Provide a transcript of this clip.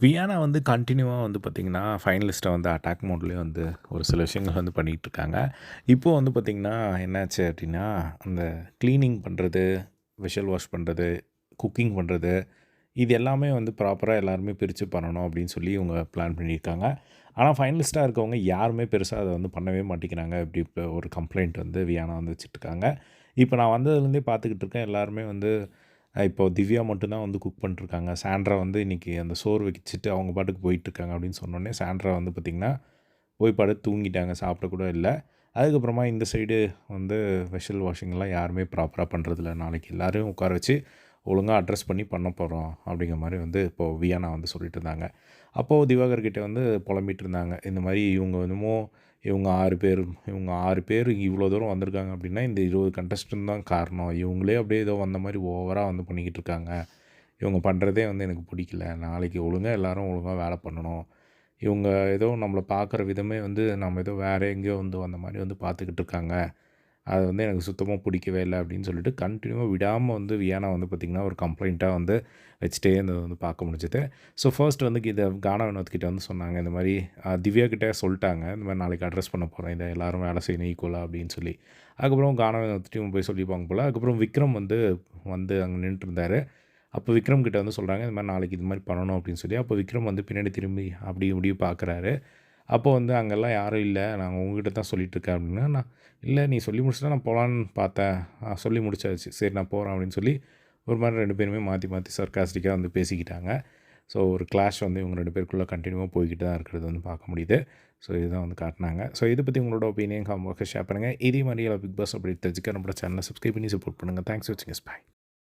வியானா வந்து கன்டினியூவா வந்து பார்த்தீங்கன்னா, ஃபைனலிஸ்ட்ட வந்து அட்டாக் மோட்லயே வந்து ஒரு சில விஷயங்கள் வந்து பண்ணிகிட்டுருக்காங்க. இப்போ வந்து பார்த்தீங்கன்னா, என்னாச்சு அப்டின்னா, அந்த கிளீனிங் பண்றது, வெஷல் வாஷ் பண்றது, குக்கிங் பண்றது, இது எல்லாமே வந்து ப்ராப்பரா எல்லாருமே பிரிச்சு பண்ணணும் அப்டின்னு சொல்லி இவங்க பிளான் பண்ணியிருக்காங்க. ஆனா, ஃபைனலிஸ்ட்டா இருக்கவங்க யாருமே பெருசா அத வந்து பண்ணவே மாட்டேங்கிறாங்க. இப்டி இப்ப ஒரு கம்ப்ளைண்ட் வந்து வியானா வந்து வச்சுட்டுருக்காங்க. இப்ப நான் வந்ததுலேருந்தே பார்த்துக்கிட்டு இருக்கேன். எல்லாருமே வந்து இப்போ திவ்யா மட்டும் தான் வந்து குக் பண்ணிட்டுருக்காங்க. சாண்ட்ரா வந்து இன்னைக்கு அந்த சோறு வச்சுட்டு அவங்க பாட்டுக்கு போயிட்டுருக்காங்க அப்படின்னு சொன்னோனே, சாண்ட்ரா வந்து பார்த்திங்கன்னா, போய் படுத்து தூங்கிட்டாங்க. சாப்பிட கூட இல்ல. அதுக்கப்புறமா இந்த சைடு வந்து வெஷல் வாஷிங்லாம் யாருமே ப்ராப்பரா பண்றதில்ல. நாளைக்கு எல்லாரையும் உட்கார வச்சு ஒழுங்கா அட்ரஸ் பண்ணி பண்ண போறோம். அப்படிங்கிற மாரி வந்து இப்போ வியானா வந்து சொல்லிட்டு இருந்தாங்க. அப்போ திவாகர் கிட்ட வந்து புலம்பிட்டு இருந்தாங்க. இந்த மாரி இவங்க என்னமோ இவங்க 6 பேர் இவ்வளோ தூரம் வந்திருக்காங்க அப்படின்னா, இந்த 20 கண்டஸ்டன்ட் தான் காரணம். இவங்களே அப்படியே ஏதோ வந்த மாரி ஓவரா வந்து பண்ணிக்கிட்டு இருக்காங்க. இவங்க பண்ணுறதே வந்து எனக்கு பிடிக்கல. நாளைக்கு எல்லாரும் ஒழுங்கா வேலை பண்ணணும். இவங்க ஏதோ நம்மள பார்க்குற விதமே வந்து நம்ம ஏதோ வேற எங்கேயோ வந்து வந்த மாரி வந்து பார்த்துக்கிட்டு இருக்காங்க. அது வந்து எனக்கு சுத்தமா பிடிக்கவே இல்ல அப்படின்னு சொல்லிட்டு கன்டினியூவா விடாம வந்து வியானா வந்து பார்த்திங்கன்னா, ஒரு கம்ப்ளைண்ட்டா வந்து வச்சுட்டே இருந்தத வந்து பார்க்க முடிஞ்சது. ஸோ ஃபர்ஸ்ட் வந்து இத கானா வினோத் கிட்ட வந்து சொன்னாங்க. இந்த மாரி திவ்யா கிட்ட சொல்ட்டாங்க. இந்த மாரி நாளைக்கு அட்ரஸ் பண்ண போறேன். இத எல்லாரும் வேலை செய்யணும் ஈக்குவலா அப்படின்னு சொல்லி. அதுக்கப்புறம் கானா வினோத்ட்டயும் போய் சொல்லியிருப்பாங்க போல. அதுக்கப்புறம் விக்ரம் வந்து அங்க நின்னுட்டுருந்தாரு. அப்போ விக்ரம் கிட்ட வந்து சொல்றாங்க, இந்த மாரி நாளைக்கு இது மாரி பண்ணணும் அப்படின்னு சொல்லி. அப்போ விக்ரம் வந்து பின்னாடி திரும்பி அப்படி இப்படி பார்க்குறாரு. அப்போ வந்து அங்கலாம் யாரும் இல்ல. நான் உங்ககிட்ட தான் சொல்லிட்டுருக்கேன் அப்படின்னா, இல்ல நீ சொல்லி முடிச்சுட்டா நான் போலான்னு பார்த்தேன். சொல்லி முடிச்சாச்சு. சரி நான் போறேன் அப்படின்னு சொல்லி, ஒரு மாரி 2 பேருமே மாத்தி மாத்தி சர்காஸ்டிக்கா வந்து பேசிக்கிட்டாங்க. ஸோ ஒரு கிளாஷ் வந்து இவங்க 2 பேருக்குள்ள கன்டினியூவா போய்க்கிட்டு தான் இருக்கிறது வந்து பார்க்க முடியுது. ஸோ இதுதான் வந்து காட்டுனாங்க. ஸோ இத பத்தி உங்களோட ஒப்பீனியன் காமெண்ட் பாக்ஸ்ல ஷேர் பண்ணுங்க. இதே மாரி பிக் பாஸ் அப்டேட் தெரிஞ்சுக்க நம்மளோட சேனல சப்ஸ்கிரைப் பண்ணி சப்போர்ட் பண்ணுங்க. தேங்க்ஸ் ஃபார் வாட்சிங். பை.